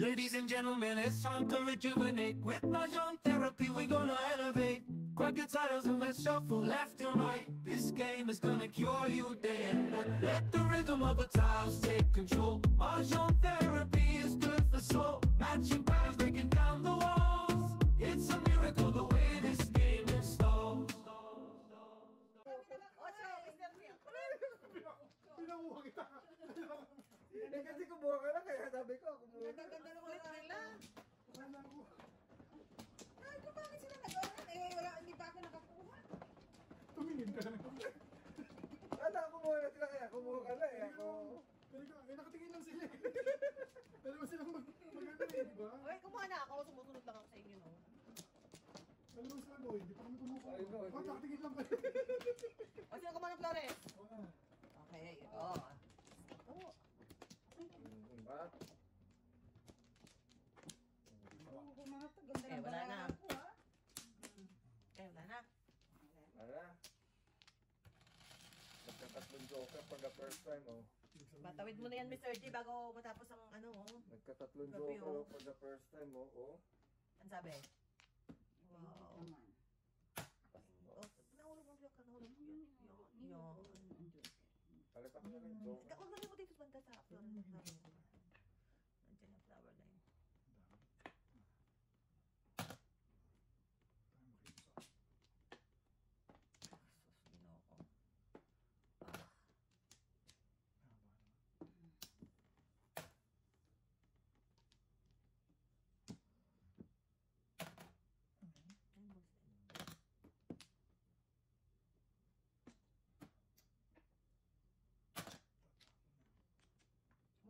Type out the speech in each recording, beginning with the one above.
Ladies and gentlemen, it's time to rejuvenate. With Mahjong therapy, we're gonna elevate. Grab your titles and let's shuffle left and right. This game is gonna cure you day and night. Let the rhythm of the tiles take control. Mahjong therapy is good for soul. Matching patterns, breaking down the walls. It's a miracle the way this game installs. Pinakuha kita. Eh kasi kumuha ka lang, kaya sabi ko, kumuha ka. Ganda ng ulit nila. Wala ko. Ay, kung bakit sila nag-oran? Eh, wala, hindi pa ako nakakuha. Tumingin ka na. Wala, kumuha na sila kaya, kumuha ka na eh. Ako. Eh, nakatingin lang sila. Pero ba silang maganda eh, di ba? Uy, kumuha na ako. Sumusunod lang ako sa inyo, no? Alam mo sila, boy, di pa kami kumuha. Ay, no, Oh, nakatingin lang kayo. O, sino kumuha ng Flores? Wala. Okay, ito. Ito. Ba? Eh, wala na. Eh, wala na. Wala. Nagkatatlong joker for the first time, oh. Batawid mo na yan, Mr. G, bago matapos ang ano, oh. Nagkatatlong Grabe, joker oh. for the first time, oh. Ano sabi? Wow. Oh, nahulog mo ka, nahulog mo yun. Yun. Palit ako na rin joker. Huwag na rin mo dito banda sa flower. Nandiyan ang flower line. Sus, ginoo.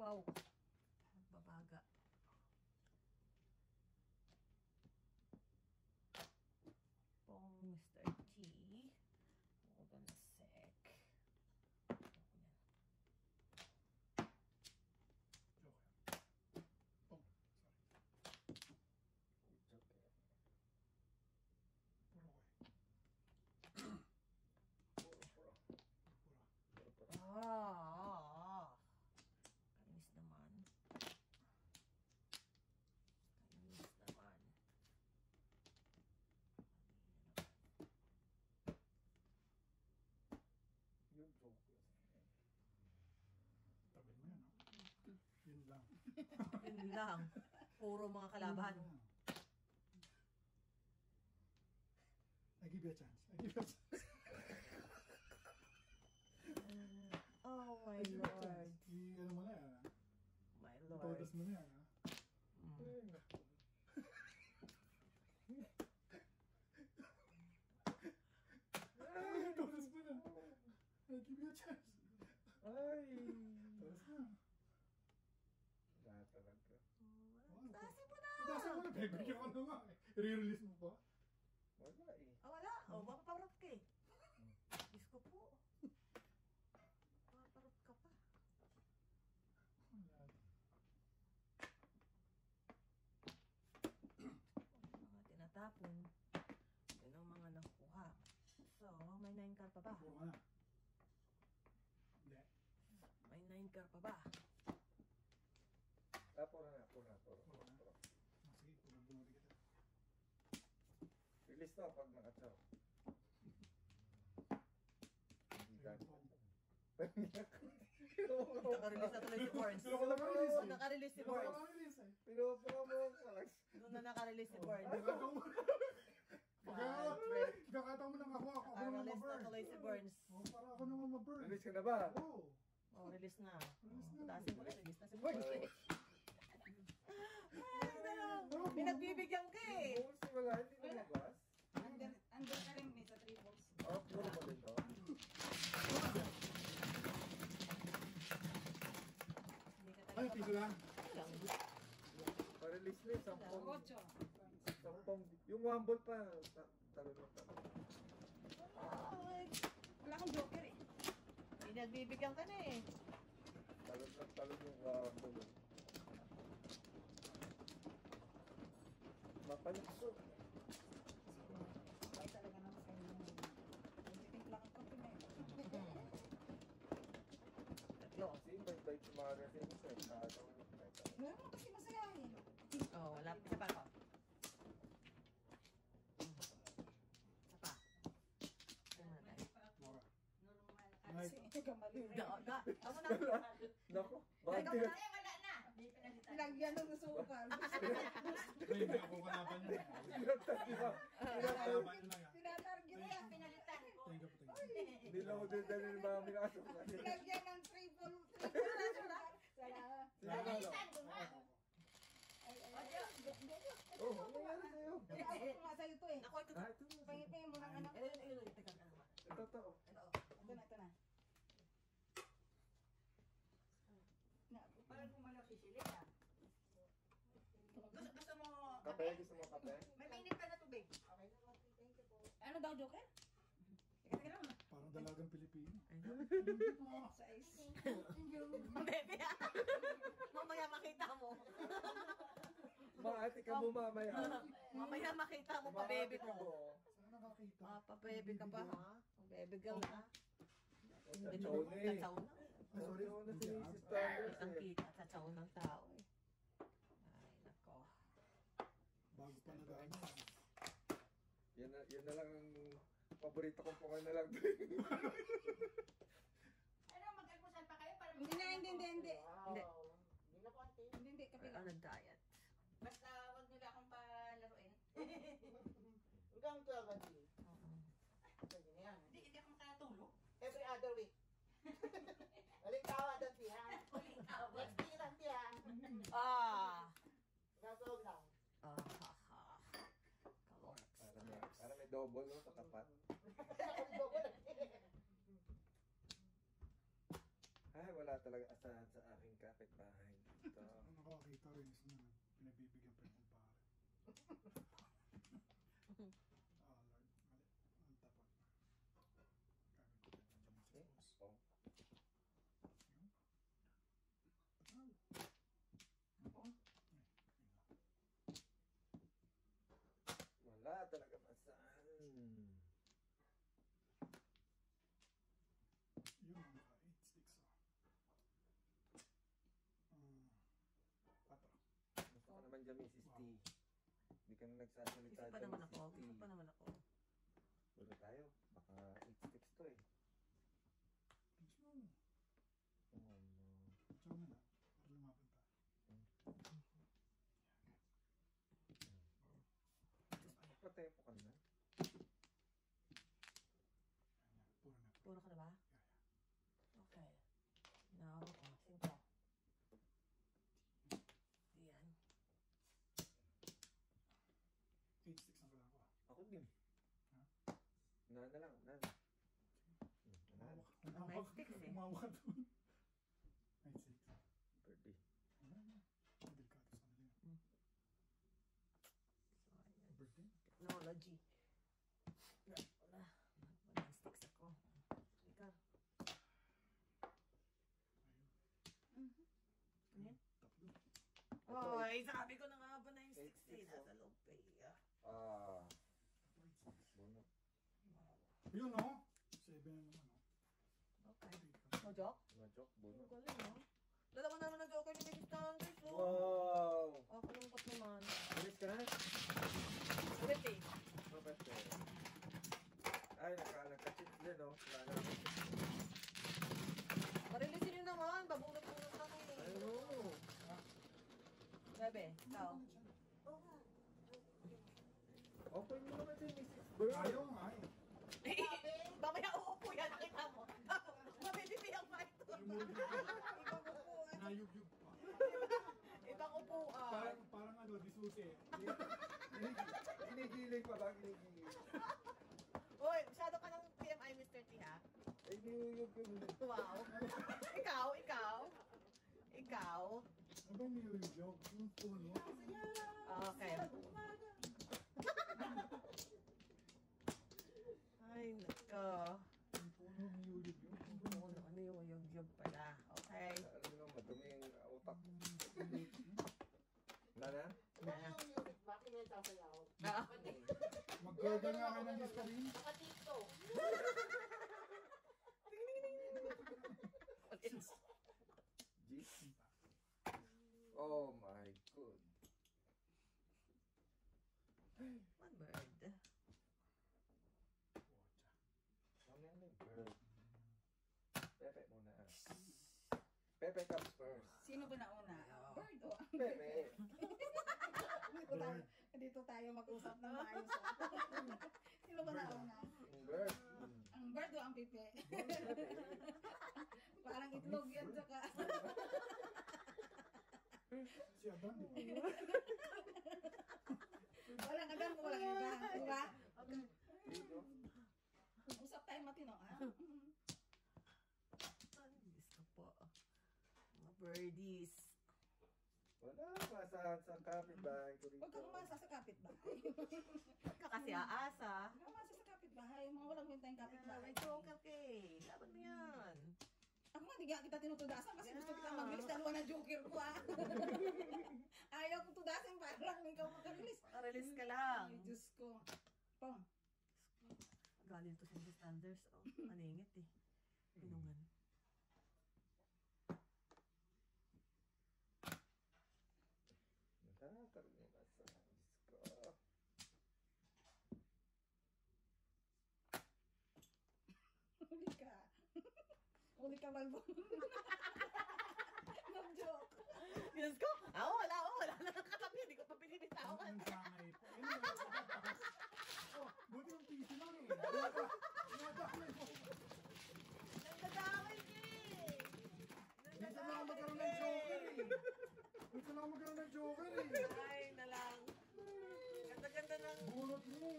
Wow. Nagbabaga. Pong Mr. T. Hold on a sec. Joker. Oh, sorry. Joker. Puro ko eh. Puro. Kainis naman. Kainis naman. Yung joker. Tabi mo yan, no? Yun lang. Yun lang. Puro mga kalaban. Yun lang. I give you a chance. I give you a chance. Oh my I give you a lord. chance. Ano mo na yan, ha? My lord. Todas mo na yan, ha? Ay, todas mo na. I give you a chance. Ay! Todas na. Wala talaga. Tasin mo na! Tasin mo na, bibigyan ko na nga eh. I-release mo pa? Wala eh. Ah, wala. O, mapaparot ka eh. Diyos ko po. Mapaparot ka pa. Wala. Mga tinatapon. Yun ang mga nakuha. So, may 9 car pa ba? Puro ka na. Hindi. May 9 car pa ba? Puro na. Ah, sige, puro bunodi kita. Release na pag nakachaw. Hindi dahil. Naka-release na tuloy si Borns. Pero ko lang release eh. Naka-release si Pero ko Borns. lang release eh. Pinupuha mo ako, Alex. Doon na naka-release si Borns. Kakataw mo lang ako naman Naka-release na ma-burn. tuloy si Borns. Oh, para ako naman ma-burn. Release ka na ba? Oo. Oh, release na. Release na. Tasin mo na, release na si Borns. Pinagbibigyan ka eh. Balls wala, hindi lumabas. Under ka rin may sa 3 balls. Puro ba din to? Hindi ka Ay, piso lang. Pa-release na yung 8. sampung. Yung one ball pa, talo na talo. Wala akong joker eh. Pinagbibigyan ka na eh. Talo yung one ball. Mapalukso. Ay talaga naman kayo naman. Hindi lang ang kape na eh. Tatlo. Kasi bait-bait yung mga reference eh. Nakakawin ng bait. Meron kasi masayahin. Sarap. Isa pa ako. Isa pa. Ito muna tayo. Mora. Normal. Nice. Ikaw mali. Ga. Ako na. Naku, Ikaw bakit muna. Ay, wala na. May pinalitan. Lagyan ng sukal. Ay, hindi ako kalaban nyo. Kalaban nyo na yan. Tinatarget yan. Pinalitan. Thank you, thank you. Hindi na ako din dahil yung mga minasok na nila. Lagyan ng triple na. Sana. Pinalitan ko nga. Ay, Oh, ano nangyari sa'yo? Ako nga sa'yo to eh. Ako, ito. Ah, ito na. Pangipin mo ng anak. Ito. Teka ka naman. Ito to. Ito. Ito na, ito na. Parang kumalaki sila ah. Gusto mo... Kape? Gusto mo kape? May mainit ka na tubig. Okay na, thank you po. Ano daw, Joker? Teka lang. Parang dalagang Pilipino. Size. Bebe. Mamaya makita mo. Maati ka mo mamaya. Mamaya makita mo pa baby Maati ka ko. Saan nakakita? Pa baby ka pa ha? Baby girl ha? Tatsaw na eh. Tatsaw na. Sorry, ako na si Sister Kitang eh. kita. Tatsaw ng tao eh. Ay nako. Bago pa nag-ano. Yan na lang ang paborito kong pungan na lang. Ano, mag-almusal pa kayo para hindi. Hindi. Hindi, kape Ano diet? Basta wag nila akong palaruin. Hanggang 12 ang day. Oo. Pwede na yan. Hindi ako makatulog. Every other week. Halimbawa, dati ha. Next year lang tiya. Ah! Natulog lang. Ah, ha, ha. Kalorks. Para may double no, katapat. Ay, wala talaga asahan sa aking kapitbahay. Ito. Ang nakakita rin is na pinagbibigyan pa yung kumpare. Ah, Lord. Ang tapat. Gamit ko din ang James Eh, Boss. oh. Yun. Pataw. Oo. Wala talaga asahan. Yun, naka 8 sticks ah. Patro. Gusto ka naman dyan, Mrs. T. Hindi ka na nagsasalita Isa pa dyan, naman Mrs. ako. T. Isa pa naman ako. Wala tayo. Baka 8 sticks to eh. Please mo. Oh no. Tsaka mo na. Para lumaban tayo. Patay po ka na. Yan, yan. Puro na. Puro ka na ba? Yeah, yeah. Okay. Now, simple. Yan. 8 sticks na pala ako ah. Ako din. Ha? Na lang. Umawak. Ang Umawak. 9 sticks eh. Umawak ka doon. 9 sticks. Birthday. Wala na. Delikado sa kanila yan. So, ayan. Birthday. Technology. Wala. Mag-1 sticks ako. Ika. Ayun. Tatlo. Oy, sabi ko na nga ba na yung 16 nasa loob pa iya. Ah. Tatlo, 8 sticks. Bunot. Yun oh. 7 na naman oh. Okay. Eight ka. No joke? Majok, Ang bunot. galing, no? Dalawa naman na joker ni Mrs. Standards, no? Wow! Oh, kalungkot naman. Alis ka na? Ulit eh. Bakit ay, nagka-chip din, no? Wala na. Parilisin nyo naman. Babunot-bunot lang eh. Ay, no. Bebe, ikaw. Open mo naman si Mrs. Bird. Ayaw nga eh. Mamaya uupo yan, nakita mo. Mabibibiyang pa ito. Ibang upuan. Nayugyug pa. Ibang upuan. Parang ano, disusi. Ginigiling pa ba? Ginigiling. Uy, masyado ka ng TMI, Mr. T, ha? Ay, niyuyog yun. Wow. Ikaw. Ano ba niyugyug? Yung puno. Okay. Ay, nako. Yung puno niyugyug yun. Ano yung yug-yug pala? Okay. Alam mo, madumi yung utak. Wala na? Na. Bakit may sasayaw? Ah. Mag-order nga kayo ng Listerine. Nakatito. G? Oh my god. Pepe comes first. Sino ba nauna? Bird o? Pepe. Dito tayo mag-usap na maayos. Sino ba nauna? Bird. Ang bird o ang pipe? Parang itlog yan saka. Si Adan. Walang agam ko, walang iba. Diba? Dito. Usap tayo matino, ha? Ay, Diyos ko po. Mga birdies. Wala, masahan sa kapitbahay ko rito. Huwag kang umasa sa kapitbahay. Huwag ka kasi aasa. Huwag kang umasa sa kapitbahay. Mga walang hintay kapitbahay. May joker ka eh. Laban mo yan. Ako nga, di nga kita tinutudasan kasi gusto kita mag-release. Dalawa na joker ko, ha? Ayaw kong tudasin para lang ikaw mag-release. Release ka lang. Ay, Diyos ko. Pong. Galing to sa standards. Oh, maningit eh. Pinungan. Nakakaroon yung masahan. Diyos ko. Huli ka. Huli ka, Malbon. Nag-joke. Diyos ko! Wala na nakatabi. Hindi ko pa pinibitawan. Ang sangay po. Oh, buti yung PC lang eh. Nadamay mo. Nagdadamay niya eh. Minsan lang ako magkaroon ng joker eh. Minsan lang ako magkaroon ng joker eh. Ay, na lang. Ganda-ganda ng Bunot mo.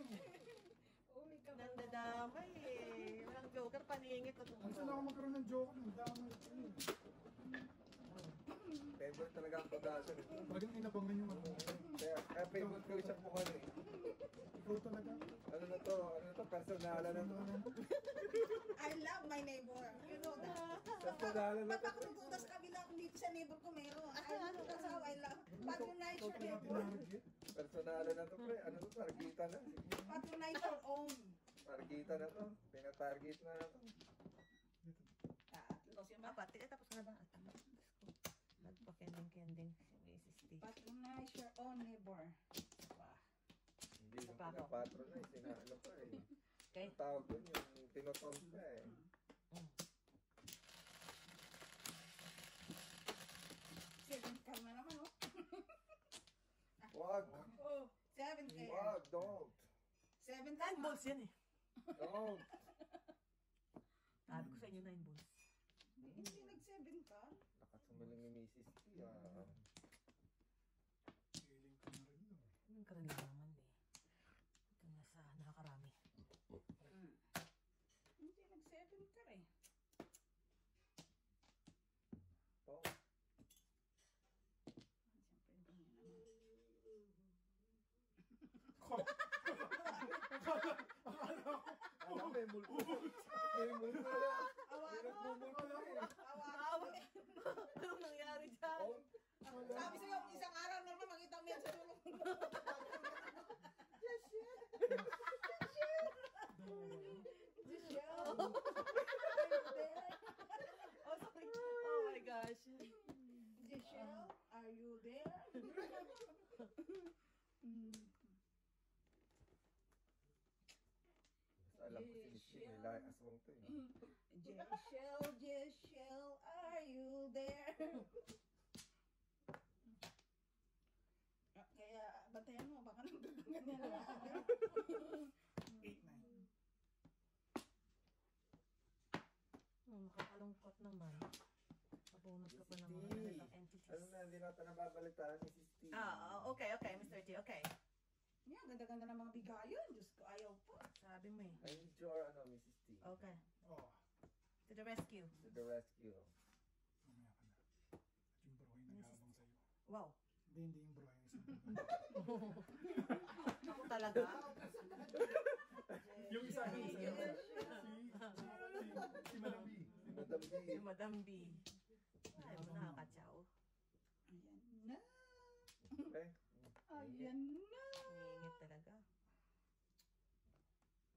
Huli ka, Malbon. nandadamay eh. Walang joker, paningit at Minsan lang ako magkaroon ng joker. Ang damay ko eh. Favorite talaga ang pag-asa nito. Talagang inabangan yung ano. Kaya favorite ko isang mukha eh. Ikaw talaga. Ano na to, personalan na to. I love my neighbor. You know that. Personalan na Ba't to. ako tutudas kabila kung dito sa neighbor ko meron? That's how I love. Patronize Ikaw your talaga neighbor. tinarget. Personalan na to, pre. Ano to, targeta na. Patronize your own. Targeta na to. Pinatarget na to. Los yung ba? Pati, tapos na ba? Diyos ko. Nagpa-kending-kending si Mrs. T. Patronize your own neighbor. Hindi Isa mo pa ako. pinapatronize. Sinaano pa eh. Okay? Ang tawag dun yung tinotong pa eh. Seven ka na naman, oh. Wag! Oh, 7K. Wag! Don't! 7 9 balls yan eh. Don't! Sabi ko sa inyo 9 balls. Hindi nag-7 ka. Nakasumaling ni Mrs. T ah. Feeling ko na rin yun. Yung karaniwan naman eh. Ito na sa nakakarami. Hindi nag-7 ka eh. Don't! Siyempre, hindi niya naman. Alam mo, may multo. May multo na. Awa May mo. nagmumulto na eh. Awa mo. Anong nangyari dyan? Don't! Sabi sa'yo, isang araw naman makita mo yan sa tulong mo. Giselle. Oh, sorry. Oh my gosh. Giselle, are you there? Alam ko si Miss T, may lahi aswang to eh. Giselle, are you there? Kaya, bantayan mo, baka nagdagangan niya na. 8-9. Nakakalungkot naman. Nabunot ka pa ng mga Mrs. T. ganitong entities. Ano na, hindi natin nababalitaan, Mrs. T. Okay, Mr. T, okay. Yan, ganda-ganda ng mga bigayan. Diyos ko, ayaw pa. Sabi mo eh. I need your, Mrs. T. Okay. Oh, To the rescue. To the rescue. mamaya ka na. At yung bro ay nagabang sa'yo. Wow. Hindi yung bro ay isang Ako talaga. Yung isa, si Madam B. Madam B. Si Madam B. Ay, mo nakakatsaw. Ayan na. Eh, Ayan na. Ningit talaga.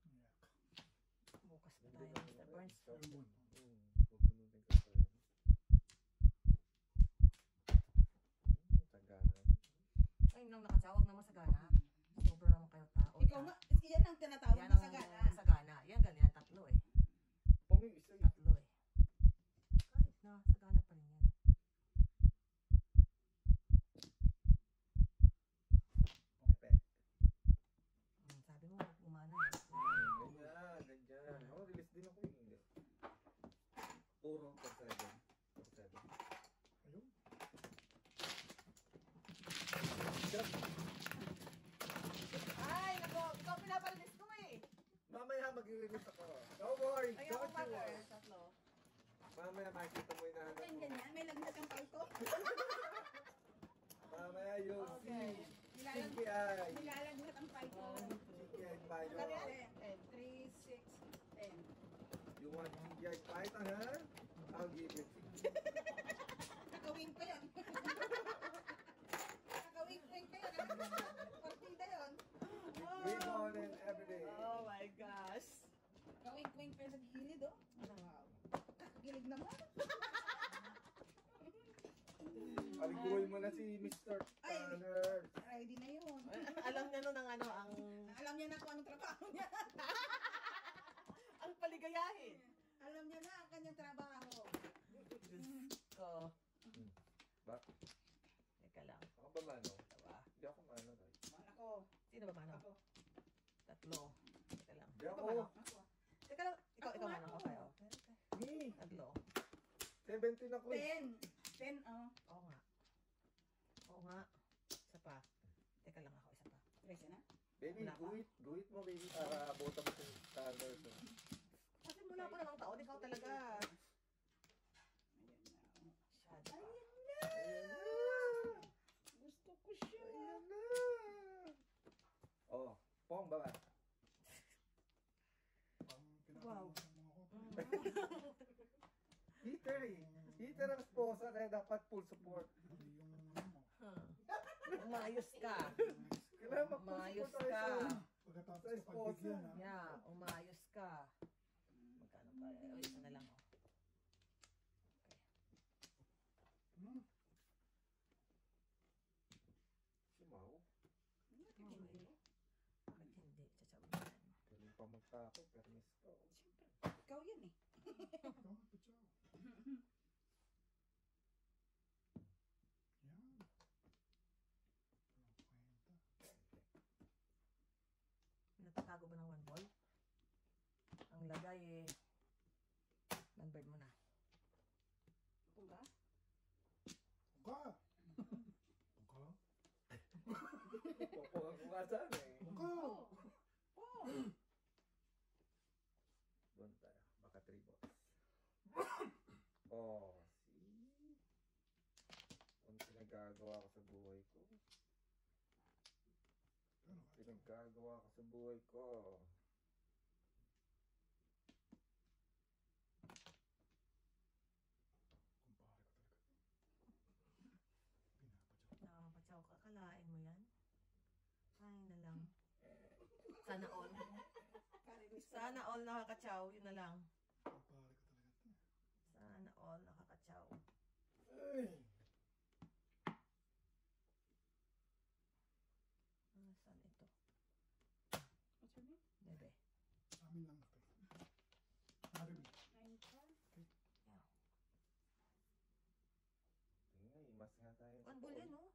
Yak. Bukas pa tayo, Mr. Burns. Ayun. Pupunutin ko pa yan. Tagahan. Ay, nang nakatsawag naman sa gana. Sobra naman kayo tao. Ikaw nga, yan ang tinatawag Yan na ang sa gana. sa gana. Yan ganyan, tatlo eh. Pong yung isa eh. Tatlo eh. Kahit na, sa gana pa rin yan. nalilinis ako. Don't worry, Ay, don't ako you mother. worry. Tatlo. Mamaya makikita mo yung nahanap Ganyan, mo. ganyan. May lagnat ang palto. Mamaya you'll Okay. see. Cheeky eye. Nilalagnat ang palto. Cheeky eye tayo. Kaya, 3, 6, 10. You want cheeky eye python, ha? I'll give it. Nakawing pa yun. Nakawing pa yun. Partida yun. We morning every day. oh my gosh. Kawing-wing pa yun sa gilid, oh. Wow. Gilid naman. Paliguin mo na si Mr. Ay. Tanner. Ready na yun. Alam niya nun ang ano, ang Alam niya na kung anong trabaho niya. ang paligayahin. Alam niya na ang kanyang trabaho. Diyos ko. Ba? Teka lang. Ako ba mano? Diba? Hindi ako mano. Tay. Ako. Sino ba mano? Ako. Tatlo. Teka lang. Hindi Sino ba ako. mano? Ako. Teka lang. Ikaw, Ako ikaw nga. mano. Okay, oh. Me. Tatlo. 17 ako eh. 10. 10, oh. Oo nga. Oo nga. Isa pa. Teka lang ako, isa pa. 13 na. Baby, Wala pa. guhit mo baby para abutan mo si Tanner. Kasi mula pa namang taon, ikaw talaga. Ayan na, oh. Masyado pa. Ayan na. Gusto ko siya. Ayan na. Oh, pong baba. Wow. Heater eh. Heater ang sposa kaya dapat full support. Umayos ka. Kailangan mag-full Umayos support tayo ka. sa- Pagkatapos sa sa esposa. pagbigyan, ha? Yeah, umayos ka. Magkano pa? O, isa na lang, oh. Hmm. Sumaw. Hindi. Bakit hindi? Tsatsabahan. Galing pa magtapo, permis ko. Siyempre, ikaw yan eh. Ikaw, patsaw. Yan. Kwenta. Natatago ba ng 1 ball? Ang lagay eh, numbered mo na. Kung ba? Uka! Uka? Pupungan ko nga sana eh. Uka! Oh. Doon tayo. Baka 3 balls. Oh, see? Ang pinagagawa ko sa buhay ko. Ano ka? Pinagagawa ko sa buhay ko. Kumpare ko talaga. Pinapatsaw. Nakakapatsaw ka, kalain mo yan. Ay na lang. Sana all. Sana all nakakatsaw, yun na lang. Kumpare ko talaga. Sana all nakakatsaw. Ay! Saan ito? What's your name? Bebe. Amin lang na to. Sabi mo. 9 pa. Yeah. Tingnan, imas nga tayo. sa 1 ball pool. yan, oh.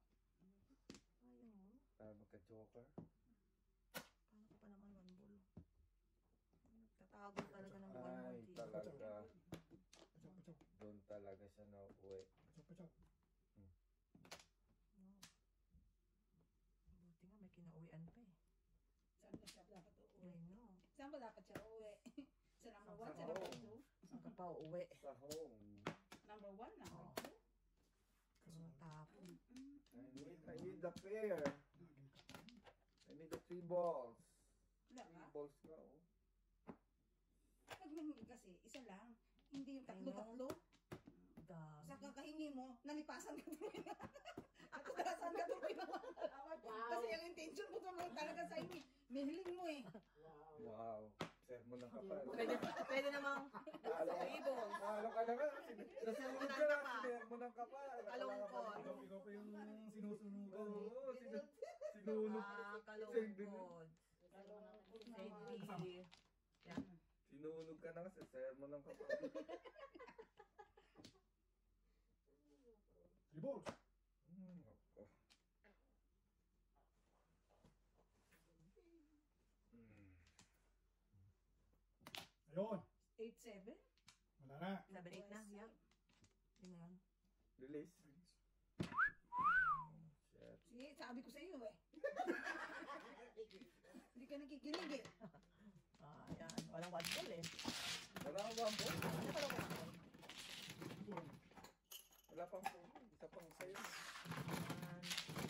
Ayaw, oh. Para magka-joker. Paano ko pa naman 1 ball? Nagtatago talaga ng 1 ball Ay, dito. talaga. Patsaw, patsaw. Doon talaga siya na uwi. Patsaw, patsaw. No. Buti nga may kinauwian pa eh. Saan ba siya dapat uuwi? I know. Saan ba dapat siya uuwi? Sa number 1, sa Sa number home. 2? Saan ka pa uuwi? Sa home. Number 1, number Oh. 2? Ang tapon. I need the pair. Laging ka. I need the 3 balls. Wala 3 ka? balls ka, oh. Pag nangingi kasi, isa lang. Hindi yung Ano? tatlo-tatlo. Dami. Sa kakahingi mo, nalipasan ka tuloy na. Atudasan ka tuloy na mga kalaman. Kasi yung intention mo tuloy talaga sa inyo. Mihiling mo eh. Wow. Sermon ng kapal. Pwede namang Talo ka. 3 balls. Talo ka na nga. Nasunod ka na. Sermon ng kapal. Kalungkot. Ikaw pa yung sinusunugan. Oo, sinunod. Kalungkod. Safety. Yan. Sinunog ka na nga sa sermon ng kapal. 3 balls. Ako. Ayun. 8-7? Wala na. 7-8 na. Yan. Yun na yun. Release. Shit. Sige, sabi ko sa iyo eh. Hindi ka nakikinig eh. Yan. Walang one ball eh. Wala akong bambo. Ano pa lang one ball? Wala pang po. Isa pang sa'yo. 1, 2,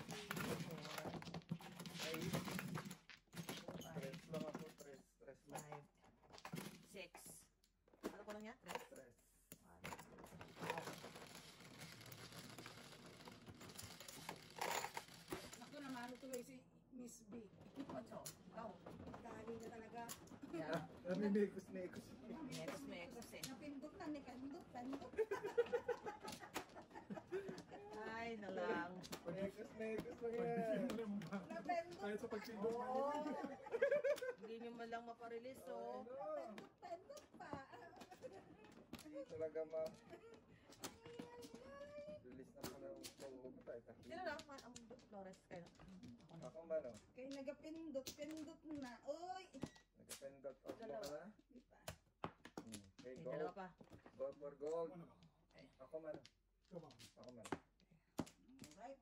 3, 4, Ay, 5, stress lang ako. Stress lang. 5, 6. Ano ko lang yan? 3? Stress. 1, 2, 3. Ako namalo tuloy si Miss B. 8. Ikaw. Dali na talaga. Yan. Namimekos. Next, eh. Napindot na, pindot. Ay, nalang. Mekos lang yan. Napindot. Kahit sa pagpindot mo. Oo. Hindi nyo man lang maparelease, oh. Pindot pa. Talaga ma. Release na po ng tulog tayo. Sino lang? Ang Flores kayo. Ako ba no? Kaya nagapindot na. Uy! Nagka-pendant out mo ka Dalawa. na? Di pa. Okay, Okay, go. dalawa pa. Gold for gold. Ano ba? Ako man. Ikaw ba? Ako man. Alright.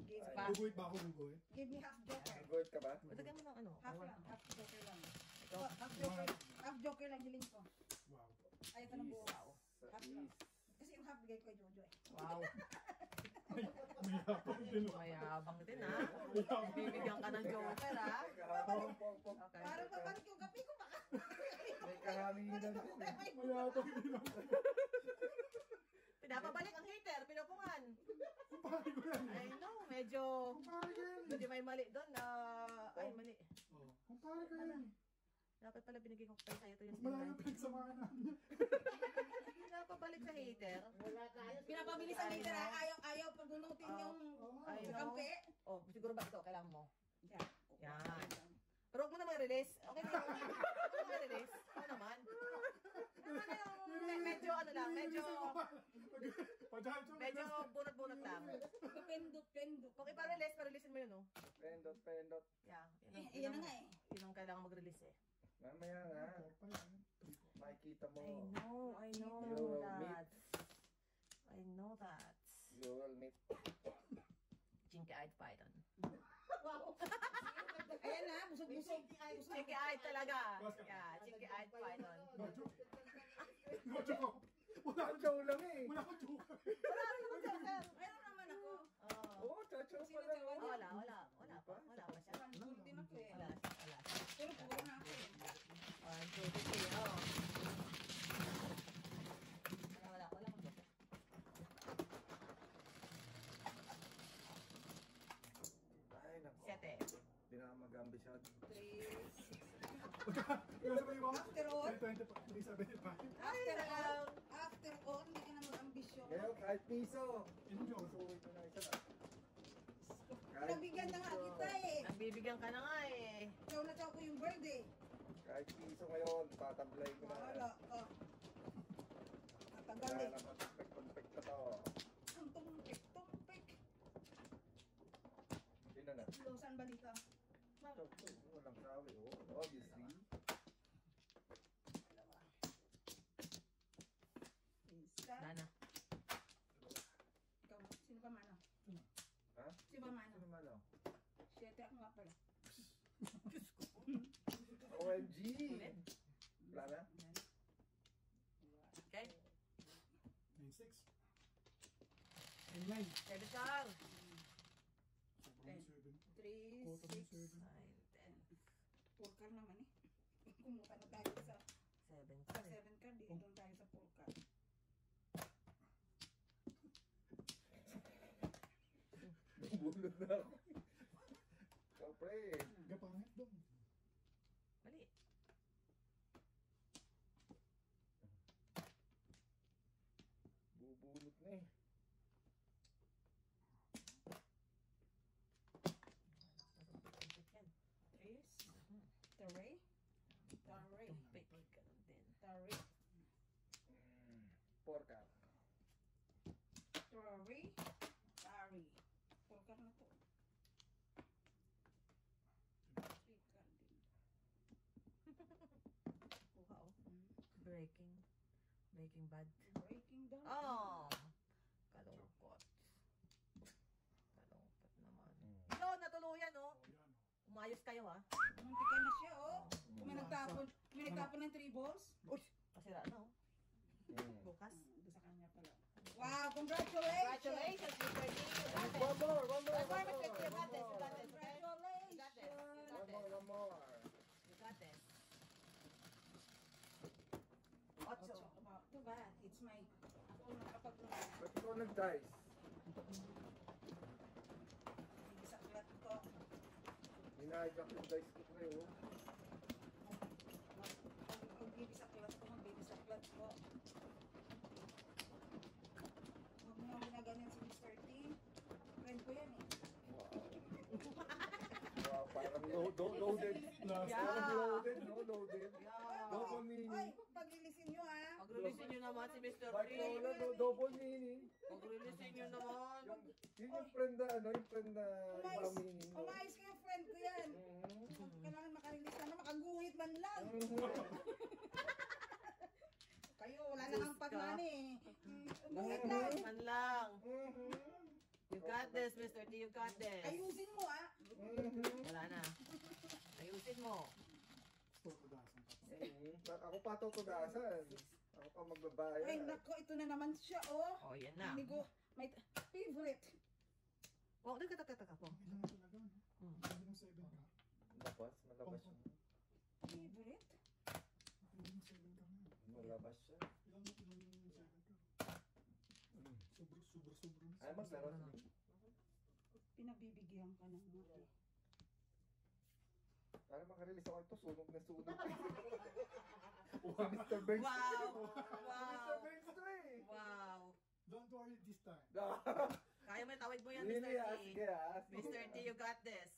Give, Ay. Pa. Guguhit ba ako guguhit? give me half joker. Gold ka ba? Matagyan mo ng ano? Half lang. Half joker lang. Ikaw. Oh, half joker lang hiling ko. Wow. Ayaw ko ng buo. Sa Half lang. Kasi yung half bigay ko kay Jojo eh. Wow. Mayabang din. Mayabang din, ha? Bibigyan ka ng joker, ha? Okay. Parang papanik yung kape ko baka. May kahanginan din eh. Mayabang din ako. Pinapabalik ang hater, pinupungan. Kumpare ko yan. I know, medyo Kumpare ko yan. may mali doon. Ay, mali. Oh, kumpare ko yan. Dapat pala binigay ko pa sa'yo ito yung Mas malayo stinday. pinagsamahan namin. Pinapabalik sa hater. Pinapabili sa meter ha. Ayaw pagdunutin yung I know. kampe. Oh, siguro ba ito? Kailangan mo. Yan. Yan. Pero huwag mo naman release. Okay na. Huwag mo release. Ano naman? Medyo ano lang, medyo bunot-bunot lang. Pendot. Kung ipa-release, pa-releasein mo yun, no? Pendot. Yeah. Yan na nga eh. Yun ang kailangan mag-release eh. Mamaya nga. Makikita mo. I know You will that. I know that. You will meet. Chinky-eyed python. Ayan na, busog-busog. Chinky-eyed talaga. Yeah, chinky-eyed python. No joke. No joke. Wala akong Chow lang eh. Wala akong joke. Wala naman joker. Meron naman ako. Oo, chow pa lang. Wala pa siya. Nandun din ako eh. Wala siya. Pero puro na ako eh. 1, 2, 3, oh. Wala akong joker. Ay, nako. 7. Di na mag-ambisyado. 3, 6. Ilan ba yung mga? After all, 375. after all, hindi ka na mag-ambisyon. Ngayon, kahit piso. Ilan joke? Sulit mo na isa na. Nabigyan na nga kita eh. Nagbibigyan ka na nga eh. Chow na chow ko yung bird eh. Kahit piso ngayon, tatablay ko na. Wala. Oh. Wala Tatagal eh. na tumpik na to. Ang tumpik. Hindi na na. Lusan balita. Walang sawi, oh. Obviously. Isa. Dana. Ikaw, sino pa mano? Ha? Sino pa mano? Ano naman, oh? 7 ako nga pala. OMG! Ulit. Wala na? Okay. 96. 9. 7 star. 3, 6. 9, 10. Purkar naman eh. Kumuha na tayo sa 7 sa star. 7 card eh. Doon tayo sa purkar. Nabulod na ako. Ikaw, pre. Gapangit doon. Mali. Bubulot na eh. Tris. Taray. Taray. Tumpik ka lang din. Taray. Porka. Taray. Taray. Purkar na to. Purkar din. Kuha oh. Breaking. Breaking bad. Breaking down. Oh! Kalungkot. Kalungkot naman. Ikaw, natuluyan oh. Oh, yan. Umayos kayo ha. Muntikan na siya oh. Kung may May nagtapon ng 3 balls. Uy, masira na oh. Bukas. Doon sa kanya pala. Wow, congratulations! Congratulations, Mr. D. One more, one more, One more, one Mr. D. You got more. this, you got this, okay? Congratulations! One more, one more. You got this. Ocho. Too bad. It's my... Ako nakapag... Ba't ikaw nag-dice? Sa klat ko. Hinahijack yung dice ko kayo. Magbibis sa klat ko. Magbibis sa klat ko. Huwag mo nang ginaganyan si Mr. T. Friend ko yan eh. Wow, parang loaded. Parang loaded, no? Loaded. Yeah. Double meaning. Ay, paglilisin nyo ah. Pag-releasein nyo naman si Mr. Like D. Lola, double meaning. Pag-releasein nyo naman. Yun yung friend na, ano, yung friend na ibang meaning. no? Umayos kayo, friend ko yan. Kailangan makarilis na, makaguhit man lang. Kayo, wala na kang pagmani eh. Guhit lang. Man lang. You got this, Mr. D. You got this. Ayusin mo ah. Wala na. Ayusin mo. Ako pa tutugasan. Ako pa magbabayad. Ay, nako, ito na naman siya oh. Oh, yan na. Hindi ko, may favorite. Oh, nagkataka po. Ilan na talaga, no? Pwede ng 7 ka. Malabas, malabas siya. Favorite? Pwede ng 7 ka na. Malabas siya. Ilan yung 7 ka? Sobra na. Ay, maglaro. Pinagbibigyan ka ng mga. Para makarelease ako ito, sunog na sunog. Mr. Banks. Wow! Mr. Wow! Banks to eh. Wow! Don't worry this time. Kaya mo tawid mo yan, Really, Mr. T. sige ah. Mr. T, you got this.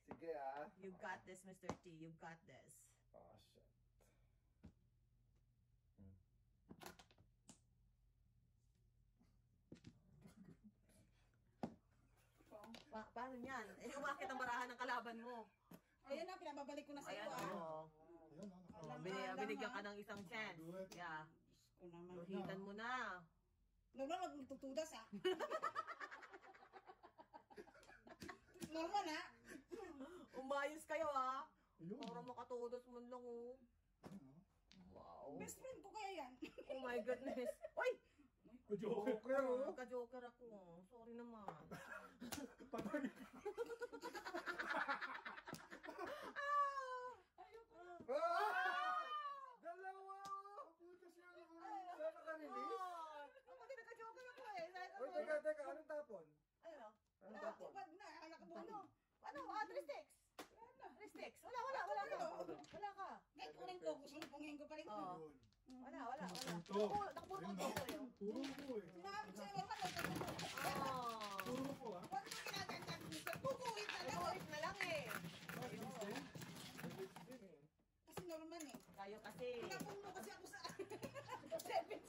Sige ah. You got this, Mr. T. You got this. Oh, shit. Paano yan? Eh, umakit ang barahan ng kalaban mo. Ayan na, pinababalik ko na sa iyo Ayan, ah. oo. Ayan, Alam, Binigyan ah. ka ng isang chance. Yeah. Ko naman. Hitan mo na. Normal, magtutudas ah. Normal ah. Umayos kayo, ha? Ayun. Para makatudos mo lang, oh. Wow. Best friend ko kaya yan. Oh my goodness. Uy! Joke. Okay, oh. Magka-joker ako. Sorry naman. Ah! Dalawa! Butas yan ako. Saan naka-release? Ako din nagka-joker ako eh. Sabi ko, Oy, teka, anong tapon? Ano? Anong tapon? Tupad na, anak mo. Ano? Ano? 3 sticks. 3 sticks. Wala ka. Wala ka. Kahit kunin ko, gusto mo pungin ko pa rin. Oo. Wala. Puto. Nakapurot ko yun. Puro ko eh. Sinabi ko sa'yo, normal. Ah. Puro ko ah. Huwag mo ginagandang gusto. Kukuhit na lang. Nakulit na lang eh. Kasi normal eh. Tayo kasi. Pinapun mo kasi ako sa 7.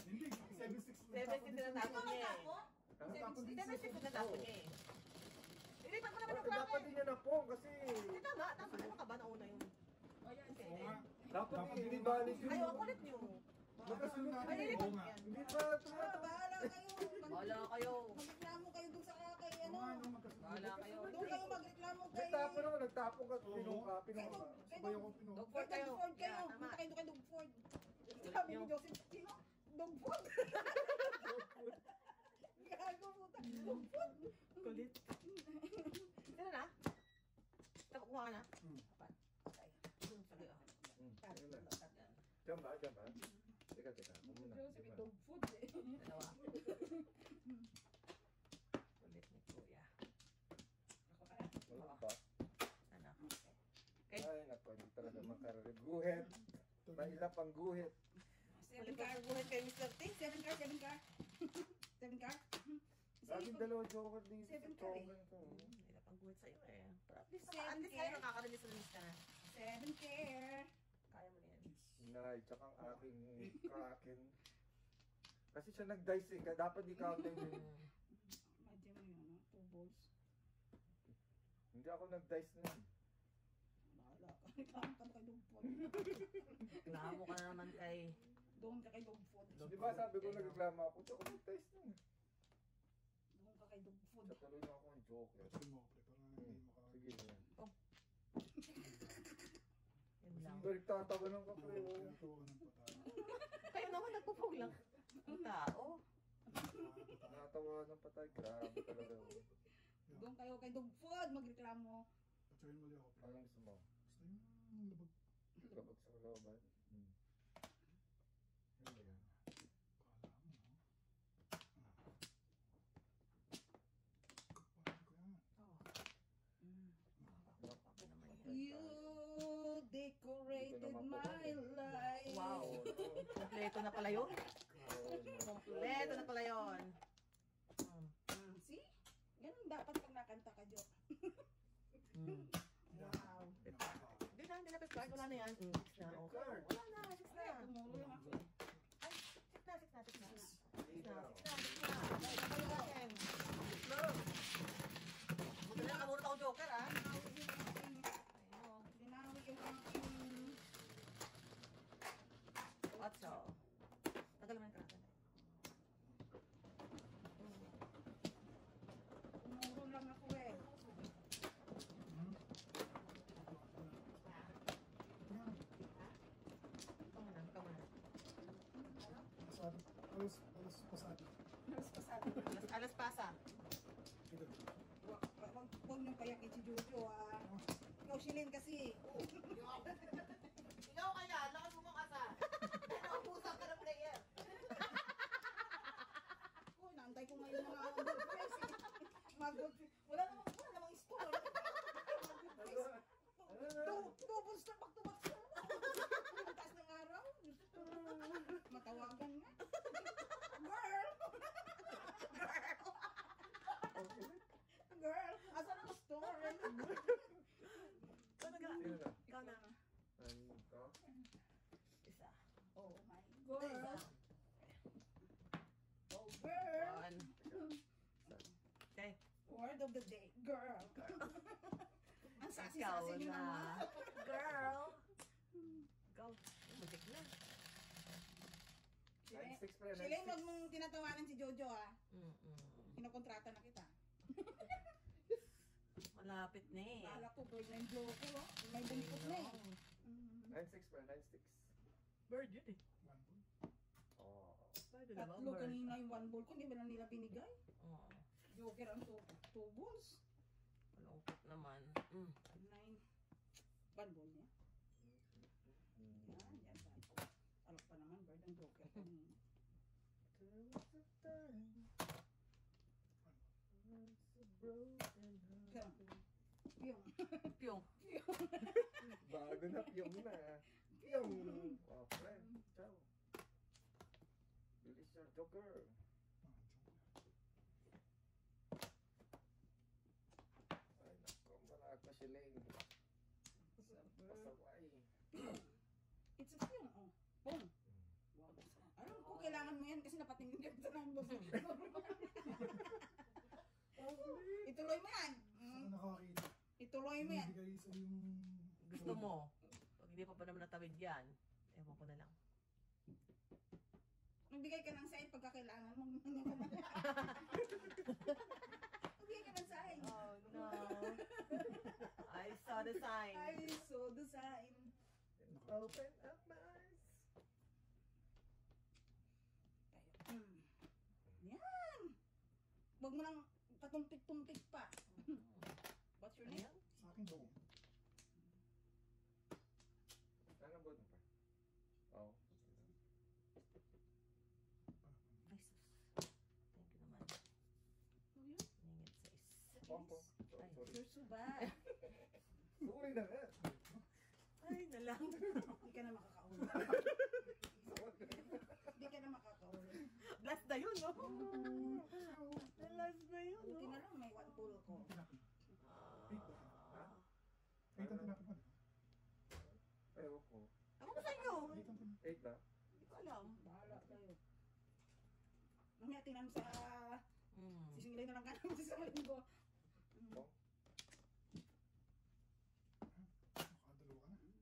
Hindi, 7-6. 7 tinatapon niya eh. Tapon din 7 tinatapon niya eh. Ilipat mo naman yung Dapat bracket. din yan na po kasi Hindi, tama. Ano ka ba? Nauna yun. O yan, Oo sige. nga. dapat Dapat hindi din. valid yun. Ay, ang kulit niyo. Nakasunod Ay, natin. ilipat Oo mo nga. yan. Hindi pa tumatak. Bahala kayo. Bahala kayo. Magreklamo kayo dun sa kay Oo ano. nga, no, magkasunod. Bahala kayo. Doon kayo magreklamo kay... Nagtapon ako, nagtapon ka, Oo. pinungka. Sabay ako pinuha. Dogford Kay kayo. Dogford kayo. Yeah, tama. Punta kayo doon kay Dogford. Sabi ni Joseph, sino? Dogford. Gago puta. Dogford. Kulit. Sino na? Tapos kuha ka na? Apat. Ay. Sige, oh. Ayun na. Diyan ba? Teka. Muna. Joseph, Dogford eh. Dalawa. Kulit ni Kuya. Wala ba? Ano? Ay, naku, hindi talaga makariguhit. Mahilap ang guhit. Kulit ka buhay kay Mr. T. 7 car. 7 car. Laging dalawa joker dito. Seven ka eh. Hirap ang buhay sa'yo eh. Pero at least, Seven at least K. kayo nakakarilis-rilis ka na. 7 care. Kaya mo na yan. Inay, tsaka ang aking kraken. Kasi siya nag-dice eh, kaya dapat di counter yun. Madya mo yun, no? 2 balls. Hindi ako nag-dice na yun. Bahala ka. Reklamo ka kay Dogford. Reklamo ka na naman kay... Doon ka kay Dogford. Di ba sabi ko nagreklamo ako, tsaka nag-dice na yun. Doon ka kay Dogford. Tsaka tuloy na ako ng joker. Kasi mo, pre, para hindi mo ka. Sige yan. Yun Nagtatawanan ka pre. oh. Tinatawa ng patay. Kayo naman nagpupog lang. Ang tao. Natawanan pa tayo. Grabe talaga. oh. Doon kayo kay Dog Food, magreklamo. Patsahin muli ako. Anong gusto mo? Basta yung labag. Labag sa kalaban? Yan ba yan? Kala mo, no? Kapain ko yan. You decorated my life. Wow. Kompleto na pala yun. Kompleto na pala yun. See? Ganun dapat pag nakanta ka, Jo. Wow. Hindi na pepcard. Wala na yan. 6 na. Okay. Wala na. 6 na. Tumulo lang ako. Ay, 6 na. 6 na. 6 na. 6 na. 6 na. Buti na nakamurot ako joker, ah. Dinawi yung aking... Otso. Tagal mo yung karatan. Tumuro lang ako eh. Ikaw muna. Ikaw muna. Pasado. Alas pasado. Mas pasado. Alas pasa. Ito. Huwag niyong payakin si Jojo, ah. Ikaw, Shilin kasi. Ikaw kaya, lakas mo mga asa. Naubusan ka ng player. Uy, naantay ko ngayon mga gold face. Mga gold face. Wala namang score. Mga gold face. Doubles na back to back sila. Ang taas ng araw. Matawagan nga. Girl! Girl! Asan ang store? Ikaw na ga. Sino na? Ikaw na. Ito? Isa. Oh my God. Oh, girl. One. Okay. Word of the day. Girl. Ang Ikaw sasi-sasi niyo na. naman. Girl. Go. Magic na. 9-6 pre. Shilin, 9-6. wag mong tinatawanan si Jojo, ah. Kinokontrata na kita. Malapit na eh. Bahala ko, bird na yung joker, oh. May bumpot na eh. 9-6 pre. 9-6. Bird yun eh. One ball. Oh. Pwede na ba? Tatlo Bird. kanina yung one ball ko, hindi ba na nila binigay? Oo. Joker ang two balls. Malungkot naman. Nine. One ball niya. Yan, yan. Alok pa naman, bird ang joker kanina. Yung. Piyong. Bago na, piyong na. Piyong! Oh, friend. Ciao. Release your joker. Ay, nako. Marag na si Lane. Pasaway. It's a film, oh. Boom. Wow. Alam ko, kailangan mo yan kasi napatingin ka sa numbers. Ituloy mo yan. Saan nakakita? Ituloy mo yan. Bibigay sa yung... Gusto mo. Pag hindi pa pa naman natawid yan, ewan ko na lang. Magbigay ka ng sign pagka kailangan mo. Magbigay ka ng sign. Oh no. I saw the sign. I saw the sign. Open up my eyes. Yan. Huwag mo lang patumpik-tumpik pa. What's your name? Ayan. Sa akin daw. Ano ba pa? Oh. Ay, sus. Thank you naman. Oh, yun. Ningit sa Pompo. Ay. Sorry. You're so bad. Sorry na nga. Ay, na lang. Hindi ka na makakauli. Hindi ka na makakauli. Last na yun, no? Last na yun, Buti no? na lang may one pull ko. Eight ang tinapin mo. Ewan ko. Ako ba sa inyo? 8 ba? Hindi ko alam. Bahala kayo. Mamaya tingnan sa... Mm. Sisingilay na lang ka naman sa linggo. Oh. Makadalawa ka na.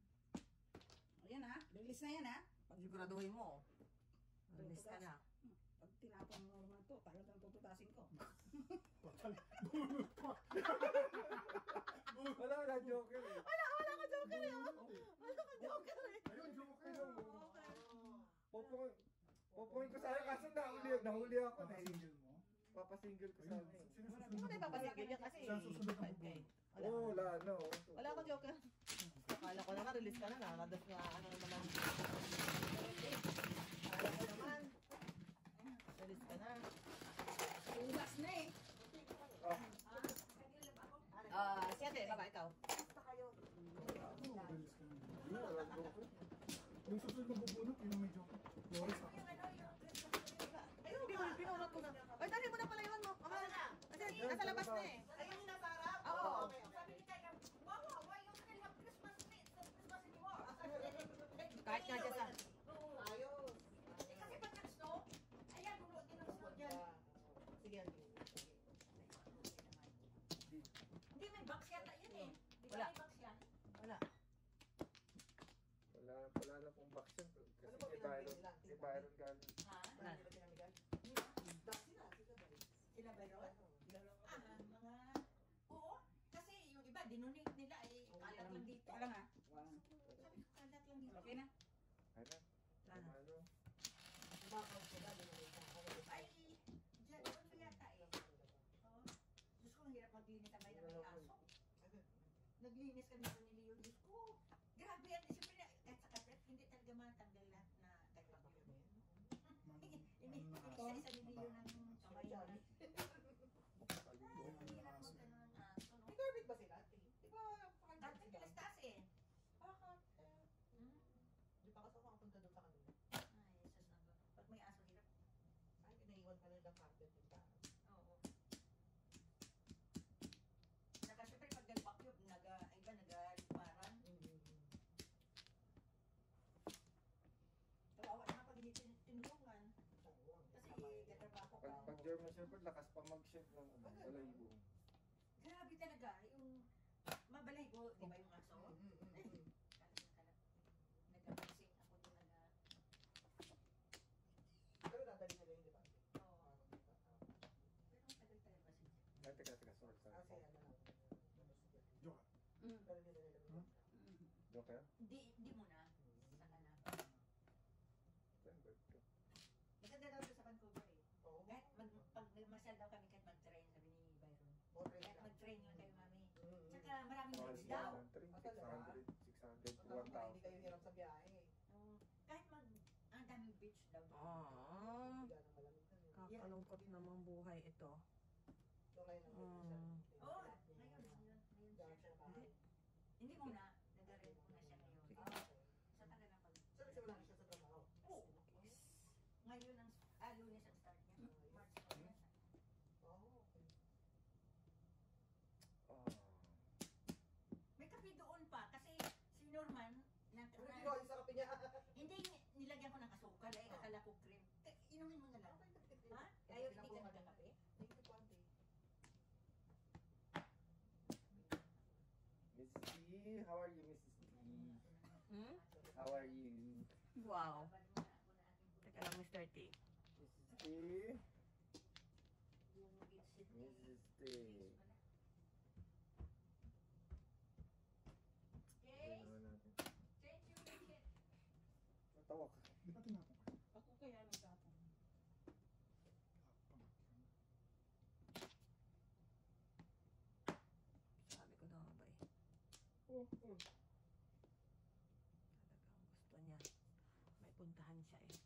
Ayan ha. Release na yan ha. Siguraduhin mo. Release ka na. Pag tinapon mo naman to, talagang tututasin ko. Total. Wala ka joker eh. Wala ka joker yun. Wala ka Joker eh. Ayun, Joker. Pupuin ko sana kaso nahuli ako. Single mo? Papasingle ko sana eh. Hindi ko tayo papasigil yan kasi. Saan susunod ang 5K. pupuno? Oo, wala no. Wala akong Joker. Akala ko naman, release ka na. Nakadas nga, ano naman. Akala ko naman. Release ka na. Ulas na eh. Siyete, baba, ikaw. Oo, release ka na. Yung susunod na pupuno, yun ang may Joker. Flores ako. Ayun, pinunot ko na. Ay, dali mo na pala yun mo. Kasi nasa labas na eh. Ayun na sarap? Oo. Okay, okay. Sabi ni Kaya, Mama, why you still have Christmas tree? It's not Christmas anymore. Kahit nga dyan sa... Ayos. Eh, kasi pag nag-snow, ayan, bulo din ang snow dyan. Sige, Hindi, may box yata yun eh. Di ba Wala. may box yan? wala. Wala na pong box yun. Kasi kay Byron galing. Ha? Wala. Sila ba yun? Mga... Oo, kasi yung iba, dinunate nila eh. Kalat lang dito. Wala nga. Sabi ko, kalat lang dito. Okay na. Ano? Ano? Ano? Ay, dyan, doon pa yata eh. Oo. Diyos ko, ang hirap maglinis ang bahay na may aso. Naglinis kami sa ni Leo. Diyos ko, grabe yan. Siyempre, kahit sa kapret, hindi talaga matanggal lahat na kahit pa yun. Isa-isa ni Leo ng kamay na. Ang hirap mag-ano ng aso, no? May garbage ba sila? Di ba? Dati pilastas eh. Bakit? Hmm? Di pa kasi makapunta doon sa kanila. Ay, Jesus na ba? Pag may aso, hirap. Ay, pinaiwan pa nilang carpet yung taas. Oo. Saka syempre pag nag-vacuum, nag-liparan. Kawawa naman pag hindi tinulungan. Kasi katrabaho ka. Pag German Shepherd, lakas pa mag-chef ng balayibo. Grabe talaga. Yung mabalay ko, di ba yung aso? Kalat na kalat. Nag-amazing ako doon Pero dadali nila yun, di ba? Oo. Pero ang tagal-tagal ba siya? Ay, teka, sorry. Kasi ano lang. Joker. Dadali nila yun. Joker? Hindi muna. Saka na. Maganda daw doon sa Vancouver eh. Oo. Kahit pag nagmasyal daw kami kahit mag-train, sabi ni Byron. Kahit mag-train lang kayo, mami. Tsaka maraming Mahal beach daw. sila ng 3, 600, 600, Hindi kayo 1,000. hirap sa biyahe. Kahit ang daming beach daw. Higa ng malamig na yun. Kakalungkot namang buhay ito. Doon kayo nang Oo, ngayon. Diyan siya nakahan. Hindi muna, nag-rent muna siya ngayon. Okay. Sa tagal na pag... So, nagsimula na siya sa trabaho? Oo. Ngayon ang Lunes ang start niya. March na yan. Oo, okay. May kape doon pa kasi si Norman Ano ginawa niyo sa kape niya? hindi nilagyan ko ng asukal eh, akala ko cream. Inumin mo na lang. Ha? Ayaw hindi ka nagkakape? Thank you, Pante. Mrs. T, how are you, Mrs. T? How are you? Wow. Teka lang, Mr. T. Mrs. T? Mrs. T. Okay. Ano natin? Change your kitchen. Natawa ka. Di ba tinapon ka? Ako kaya nagtapon. Sabi ko na nga ba eh. Talagang gusto niya. May puntahan siya eh.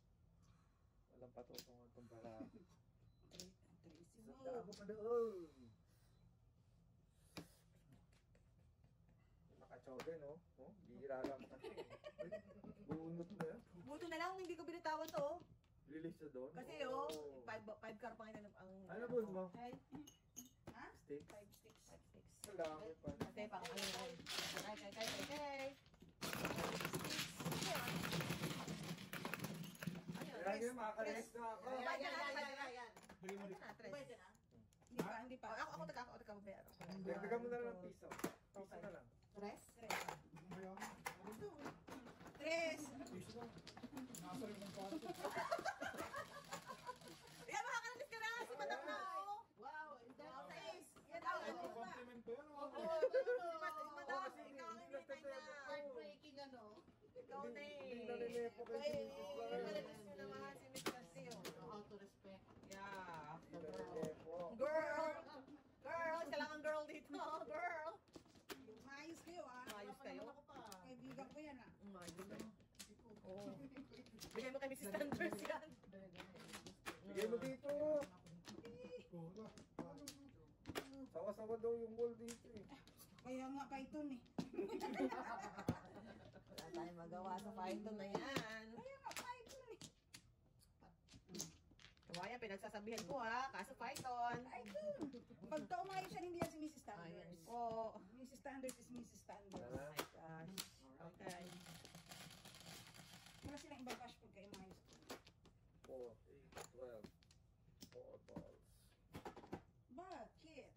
Walang patutungan itong bara. Tracy Sa damo pa doon. Nakachoge, no? Oh, bihira lang kasi. Bunot na. Buto na lang, hindi ko binitawan to oh. Release na doon. Kasi oh, 5 car pa ngayon ang... Ano ba mo? Ay, Sticks? 5 sticks. 5 sticks. Kailangan pa. Ate, pang ano yun. Kay. Kaya nga makakarest na ako. Ayan. Bigyan mo ulit. Pwede na. Hindi pa. Ako babayaran. Dagdagan mo na lang ng piso. Piso na lang. Tres? Ano ba yan? Tres! Piso ba? Nasa rin ng party. Yan, makakalalis ka na! Si Madam na! oh. Wow, is that nice? Yan daw. Compliment ko yan. Si Madam, ikaw ang hinihintay na. Heartbreaking ano. ikaw na eh. Hindi nalilepo kay Jesus lang. Malakas mo naman si Miss Casio. How to respect. Yeah. Hindi nalilepo. Girl! Girl! Siya lang ang girl dito. Girl! Maayos kayo ah. Ayos kayo. Ako pa. Kaibigan ko yan ah. Ayos na. Oo. Bigay mo kay Mrs. Sanders yan. Bigay mo dito. Wala. Sawa-sawa daw yung wall dito eh. Kaya nga Python eh. Wala tayong magawa sa Python na yan. Kaya nga Python eh. Kaya pinagsasabihan ko ha, kaso Python. Python. Pagka umayos yan, hindi yan si Mrs. Ayan Standards. po. Mrs. Standards is Mrs. Standards. Oh my gosh. Okay. Wala silang ibang bash pagka umayos. 4, 8, 12. 4 balls. Bakit?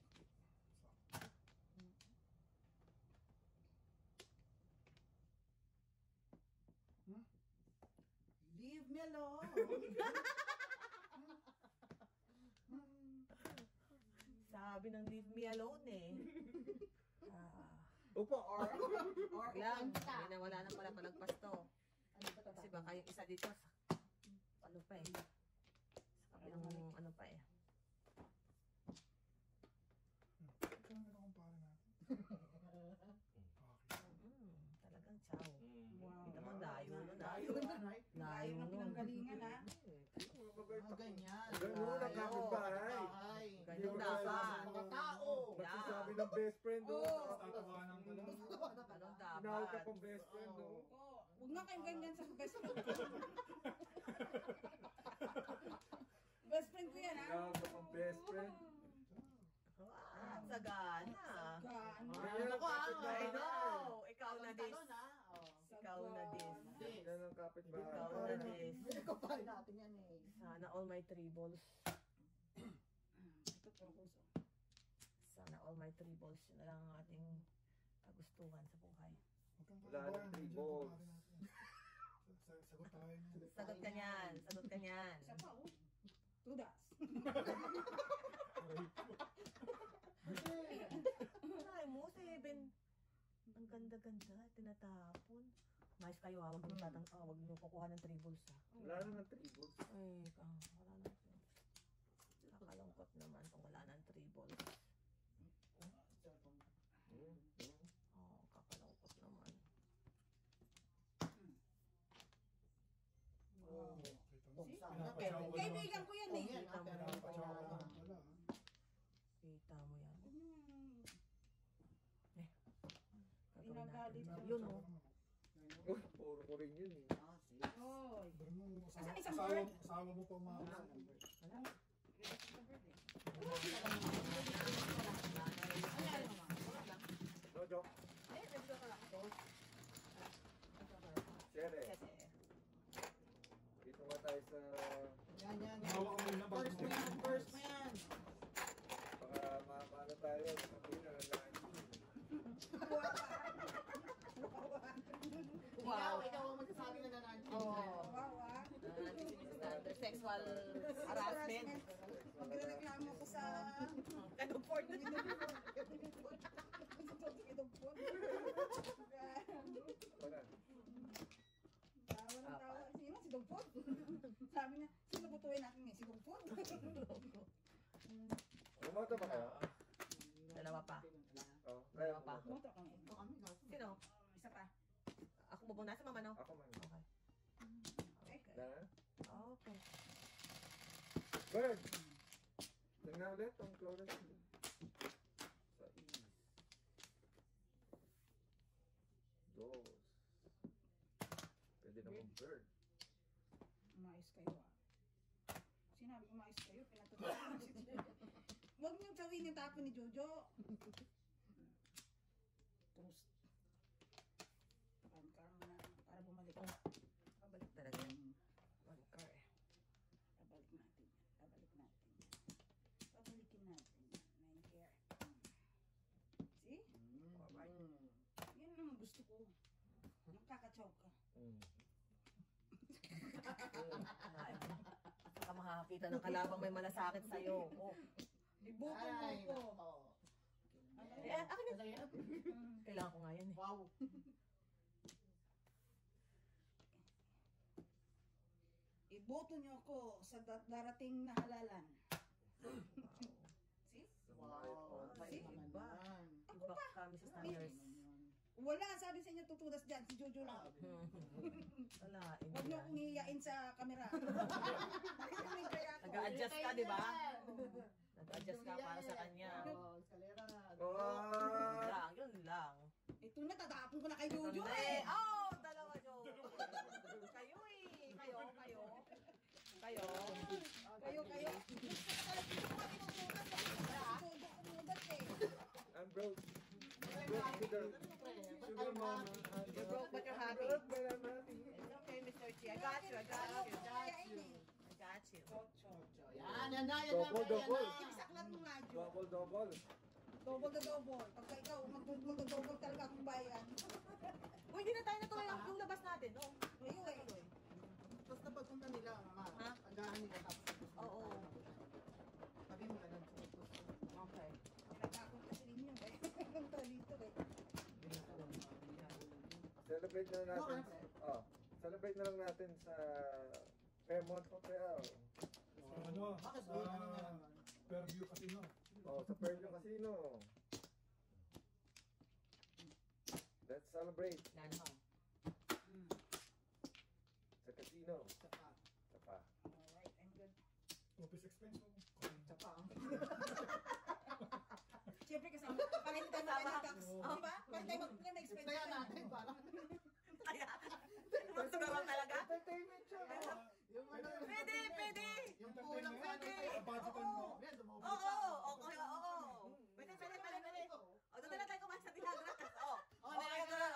Leave me alone. Sabi ng leave me alone eh. Ah, Upo, or. lang. Hindi na wala na pala palagpas to. Kasi baka yung isa dito sa ano pa eh. Sa kabilang ano pa eh. Ito lang kumpara natin. Talagang chow. Wow. Kita mo layo nun ah. Tayo na, right? Layo ng pinanggalingan ah. Ah, ganyan. Ganun ang kapitbahay. Ay. Ganun dapat. Mga tao. Nagsasabi ng best friend doon. Oo. Tatawanan ko lang. Ganun Tinawag ka dapat. pang best friend doon. Oo. Huwag nga kayong ganyan sa best friend. Best friend ko yan ah. Tinawag ka pang best friend. Ah, sagana. Gaano. Ganyan ang Ako, ah. I kapitbahay. know. Ikaw na this. Talon, ah. Oh. Ikaw na this. Ganyan ang kapitbahay. Ikaw na this. Pinagkapahin natin yan eh. Sana all my tribbles. Ito puro puso. Sana all my tribbles. Yun na lang ang ating kagustuhan sa buhay. Huwag kang Wala kakabahan. nang three Diyan, balls. kumpara natin. Sagot tayo. Sagot ka niyan. Sagot ka niyan. Isa pa oh. Tudas. Ay mo, 7. Ang ganda-ganda. Tinatapon. Mais kayo ha. Huwag nyo kukuha ng tribbles ha. Wala naman tribbles. Ay, wala na. Kakalungkot naman kung wala ng tribbles. Oh, kakalungkot naman. Oh. Kita mo. Sana, pero Kaibigan ko yan eh. yan, ah, pero Pinapachawa wala. ka. Wala. Kita mo yan. Gagawin Pinagalit. natin. Yun oh. Uy, puro ko rin yun eh. Ah, sige. Oy. Isang Asawa mo pa mga No joke. Sere, dito nga tayo sa Yan, yan, yan. Hawak mo muna bago First mo yan, first mo yan. baka maano tayo. Sabi na lang. Ikaw, ikaw ang magsasabi na nanansin. Oo. Wow ah. Under sexual harassment. Magreklamo ko sa Kaduport na. Wala. Tawa ng tawa. Sino? Si Dugpot? Sabi niya, sino butuin natin eh? Si Dugpot? Bumoto ba kayo? Dalawa pa. Oh, kaya Dalawa pa. bumoto. Buto kami. Ito kami, no? Sino? Isa pa. Ako mabuna sa mama no? Ako man. Okay. Okay. Na? Okay. Bird! Tingnan ulit ang Flores. Sa east. Dos. Pwede naman bird. Umayos kayo ah. Sinabi ko umayos kayo, pinatutunan ko si Jojo. Huwag niyong gawin yung tapo ni Jojo. Toast. Pagkar mo na para bumalik. Pabalik talaga yun. One car eh. Pabalik natin. Pabalik natin. Pabalikin natin. 9 care. See? Yan ang gusto ko. Nakakachaw ka. Ay, saka makakakita ng kalabang may malasakit sa'yo. Oh. Ibukol mo Ay, ko. nako. Eh, akin na. Ano yan? Kailangan ko nga yan eh. Wow. Iboto niyo ako sa darating na halalan. See? Wow. See? Iba. Ako Iba pa. kami sa standards. Wala, sabi sa inyo tutudas dyan, si Jojo lang. Wala. Huwag niyo akong hihiyain sa kamera. Nag-a-adjust ka, di ba? Nag-adjust ka para sa kanya. Oh, eskalera. Lang, yun lang. Ito na, tatapon ko na kay Jojo Hindi. eh. Oh, dalawa, Jo. Kayo eh. Kayo. Kayo. Gusto ko talaga yung mga inutunas. Jojo kumudas eh. I'm broke. Broke sugar mama. You're broke but you're happy. Broke but I'm happy. It's okay, Mr. Chi. I got you. I got you. I got you. Yan na. Double. Isaklan mo nga, Jo. Double. Double na double. Pagka ikaw, mag-double talaga akong bayan. Uy, hindi na tayo natuloy yung labas natin. No? Ngayon eh. Basta pagpunta nila, mama, Ha? agahan nila tapos. Oo. Sabi mo ganun. Okay. Nagkakot kasi ninyo eh. Ang talito eh. Celebrate na natin. Celebrate na lang natin sa Fairmont Hotel. Bakit doon? Ano meron? Fairview Casino. Sa Fairview Casino. Let's celebrate Lalo. sa casino. Tsaka. Sa pa. Alright, I'm good. Office expense mo. Tsaka. Siyempre kasama, para hindi tayo magkaya tax. Di ba? Para tayo mag-expense. Kaya natin, parang. Kaya. Masarap talaga. Entertainment siya. Yung ano. Pwede. Yung kulang sa Pwede. Budgetan mo. Yan, sumobra Oo. ka. Okay, oo. Pwede. O, doon na lang tayo kumain sa Tinagra. Oh,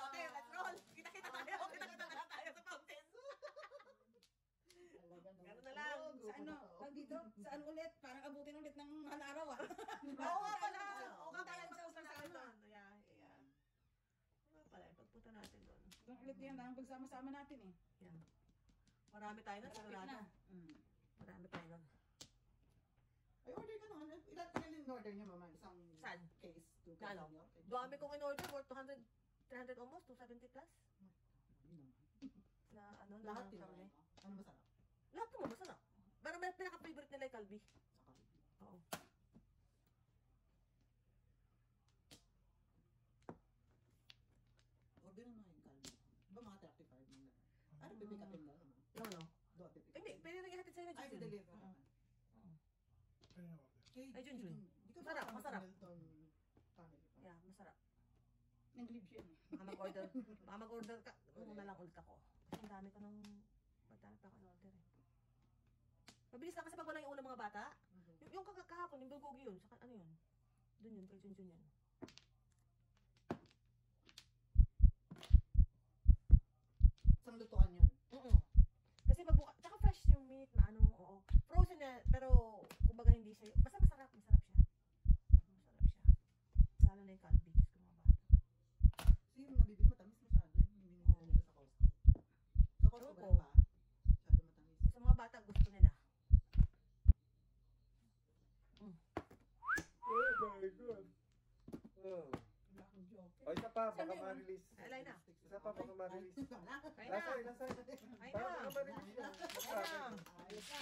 Okay, let's roll. Kita-kita tayo na lang tayo sa fountain. Ganun na lang. Sa ano? Pag dito? Saan ulit? Parang abutin ulit ng araw ah. Oo nga pala. Oo nga pala. Tayo sa ano. Yeah. Oo nga pala. Pagpunta natin doon. Doon ulit yan ang pagsama-sama natin eh. Yan. Marami tayo na. Malapit Sigurado. na. Marami tayo nun. Ay, order ka naman. Ilan yung order niya, mama? Isang Saan? case. Ano? Dami kong in-order. Worth 200, 300 almost. 270 plus. Na ano? Lahat na yun. kami. Ano masarap? Lahat naman masarap. Pero may pinaka-favorite nila yung Calbee. Oo. Order mo yung kalbi. Ba mga 35 mo na? Ano, pipick upin mo? No. Do, pipick Hindi, pwede rin ihatid sa'yo na Ay, Junjun. deliver. Kaya yung order. Ay, Junjun. Di ka Masarap, makakama masarap. sa Milton family pa. Yeah, masarap. Nag-live siya eh. Baka mag-order ka. Muna lang ulit ako. Kasi ang dami pa ng madami pa ako in-order eh. Mabilis lang kasi pag wala yung ulam mga bata. Yung kahapon, yung bulgogi yun. Saka ano yun? Doon yun, kay Junjun yun. Isang lutuan yun. Kasi magbuka, tsaka fresh yung meat, maano, oo. Frozen na, pero kumbaga hindi siya, basta masarap siya. Lalo na yung Calbee, Diyos ko mga bata. Kasi yung nabibili matamis masyado. Yung binibili nila sa Costco. Sa Costco Ewan ba ko. ba? Masyado matamis. Sa mga bata, gusto nila. Oh, very good. Wala akong joke. O, isa pa, Saan baka yun? ma-release. Alay na. Isa pa, baka ma-release. Ay Nasa, na. nasa. Ay Baka na. ma-release yan. Ay na. Ayos na.